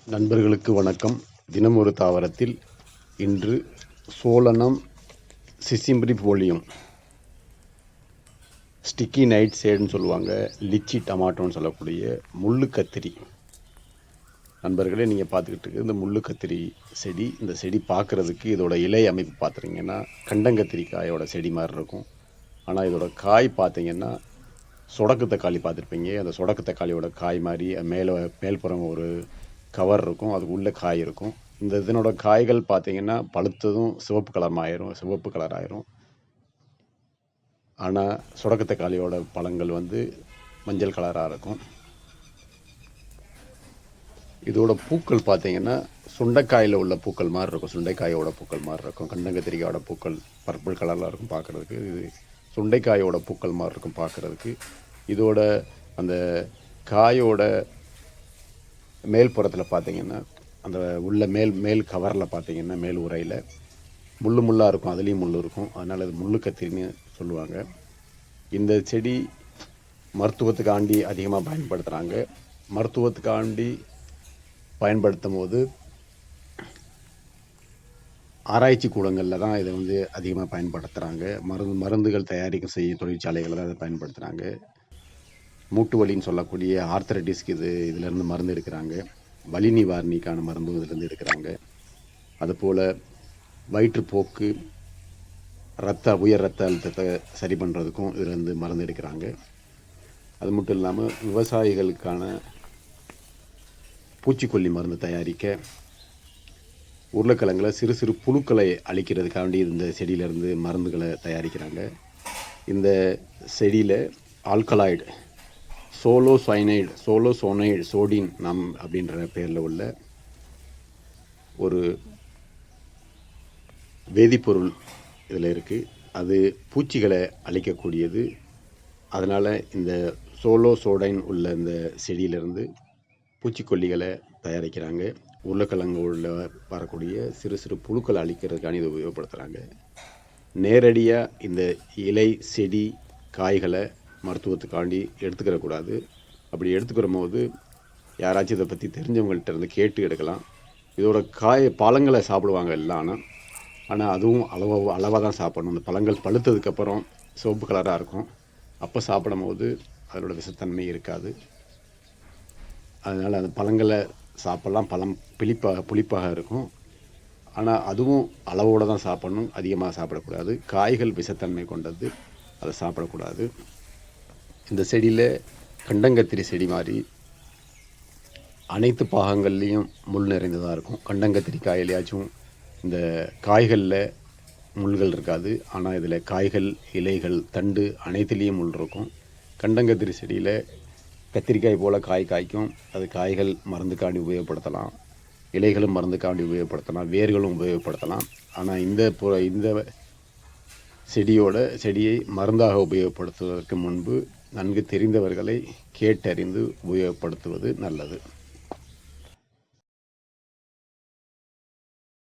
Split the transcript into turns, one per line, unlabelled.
நண்பர்களுக்கு வணக்கம். தினம் ஒரு தாவரத்தில் இன்று சோலனம் சிசிம்பிரிஃபோலியம், ஸ்டிக்கி நைட் ஷேடுன்னு சொல்லுவாங்க, லிச்சி டமாட்டோன்னு சொல்லக்கூடிய முள்ளு கத்திரி. நண்பர்களே, நீங்கள் பார்த்துக்கிட்டு இருக்கு இந்த முள்ளு கத்திரி செடி. இந்த செடி பார்க்குறதுக்கு இதோட இலை அமைப்பு பார்த்துட்டிங்கன்னா கண்டங்கத்திரிக்காயோட செடி மாதிரி இருக்கும். ஆனால் இதோட காய் பார்த்தீங்கன்னா சொடக்கு தக்காளி பார்த்துருப்பீங்க. அந்த சொடக்கு தக்காளியோட காய் மாதிரி மேல்புறம் ஒரு கவர் இருக்கும், அதுக்கு உள்ளே காய் இருக்கும். இந்த இதனோட காய்கள் பார்த்தீங்கன்னா பழுத்ததும் சிவப்பு கலர் ஆயிரும். ஆனால் சொடக்கு தக்காளியோட பழங்கள் மஞ்சள் கலராக இருக்கும். இதோட பூக்கள் பார்த்தீங்கன்னா சுண்டைக்காயில் உள்ள பூக்கள் மாதிரி இருக்கும், சுண்டைக்காயோட பூக்கள் மாதிரி இருக்கும். கண்டங்கத்திரிக்காயோட பூக்கள் பர்பிள் கலரில் இருக்கும் பார்க்குறதுக்கு. இது சுண்டைக்காயோட பூக்கள் மாதிரி இருக்கும் பார்க்குறதுக்கு. இதோட அந்த காயோட மேல்புறத்தில் பார்த்தீங்கன்னா அந்த உள்ள மேல் கவரில் பார்த்தீங்கன்னா மேல் உரையில் முள்ளாக இருக்கும், அதுலேயும் முள் இருக்கும். அதனால் அது முள்ளு கத்திரின்னு சொல்லுவாங்க. இந்த செடி மருத்துவத்துக்காண்டி அதிகமாக பயன்படுத்துகிறாங்க. மருத்துவத்துக்காண்டி பயன்படுத்தும் போது ஆராய்ச்சி கூடங்களில் தான் இதை அதிகமாக பயன்படுத்துகிறாங்க. மருந்துகள் தயாரிக்க செய்யும் தொழிற்சாலைகளில் தான் இதை பயன்படுத்துகிறாங்க. மூட்டு வலின்னு சொல்லக்கூடிய ஆர்த்தரைட்டிஸ்க்கு இதிலேருந்து மருந்து எடுக்கிறாங்க. வலி நிவாரணிக்கான மருந்தும் இதிலேருந்து எடுக்கிறாங்க. அதுபோல் வயிற்றுப்போக்கு, உயர் ரத்த அழுத்தத்தை சரி பண்ணுறதுக்கும் இதிலேருந்து மருந்து எடுக்கிறாங்க. அது மட்டும் இல்லாமல் விவசாயிகளுக்கான பூச்சிக்கொல்லி மருந்து தயாரிக்க உருளைக்கிழங்கில் சிறு சிறு புழுக்களை அழிக்கிறதுக்காண்டி இந்த செடியிலேருந்து மருந்துகளை தயாரிக்கிறாங்க. இந்த செடியில் ஆல்கலாய்டு சோலோசோனைடு சோடின் அப்படின்ற பேரில் உள்ள ஒரு வேதிப்பொருள் இதில் இருக்குது. அது பூச்சிகளை அழிக்கக்கூடியது. அதனால் இந்த சோலோசோடைன் உள்ள இந்த செடியிலிருந்து பூச்சிக்கொல்லிகளை தயாரிக்கிறாங்க. உருளைக்கிழங்கு உள்ள வரக்கூடிய சிறு சிறு புழுக்களை அழிக்கிறதுக்கான இதை உபயோகப்படுத்துகிறாங்க. நேரடியாக இந்த இலை, செடி, காய்களை மருத்துவத்துக்காண்டி எடுத்துக்கிறக்கூடாது. அப்படி எடுத்துக்கிற போது யாராச்சும் இதை பற்றி தெரிஞ்சவங்கள்ட்ட இருந்து கேட்டு எடுக்கலாம். இதோட பழங்களை சாப்பிடுவாங்க எல்லாம். ஆனால் அதுவும் அளவாக தான் சாப்பிடணும். அந்த பழங்கள் பழுத்ததுக்கப்புறம் சிவப்பு கலராக இருக்கும். அப்போ சாப்பிடும் போது அதோட விஷத்தன்மை இருக்காது. அதனால் அந்த பழங்களை சாப்பிட்லாம். பழம் புளிப்பாக இருக்கும். ஆனால் அதுவும் அளவோடு தான் சாப்பிடணும், அதிகமாக சாப்பிடக்கூடாது. காய்கள் விஷத்தன்மை கொண்டது, அதை சாப்பிடக்கூடாது. இந்த செடியில் கண்டங்கத்திரி செடி மாதிரி அனைத்து பாகங்கள்லேயும் முள் நிறைந்ததாக இருக்கும். கண்டங்கத்திரி காயிலையாச்சும் இந்த காய்களில் முள்கள் இருக்காது. ஆனால் இதில் காய்கள், இலைகள், தண்டு அனைத்துலேயும் முள் இருக்கும். கண்டங்கத்திரி செடியில் கத்திரிக்காய் போல் காய்க்கும். அது காய்கள் மருந்துக்காண்டி உபயோகப்படுத்தலாம், இலைகளும் மருந்துக்காண்டி உபயோகப்படுத்தலாம், வேர்களும் உபயோகப்படுத்தலாம். ஆனால் இந்த செடியை மருந்தாக உபயோகப்படுத்துவதற்கு முன்பு நன்கு தெரிந்தவர்களை கேட்டறிந்து உபயோகப்படுத்துவது நல்லது.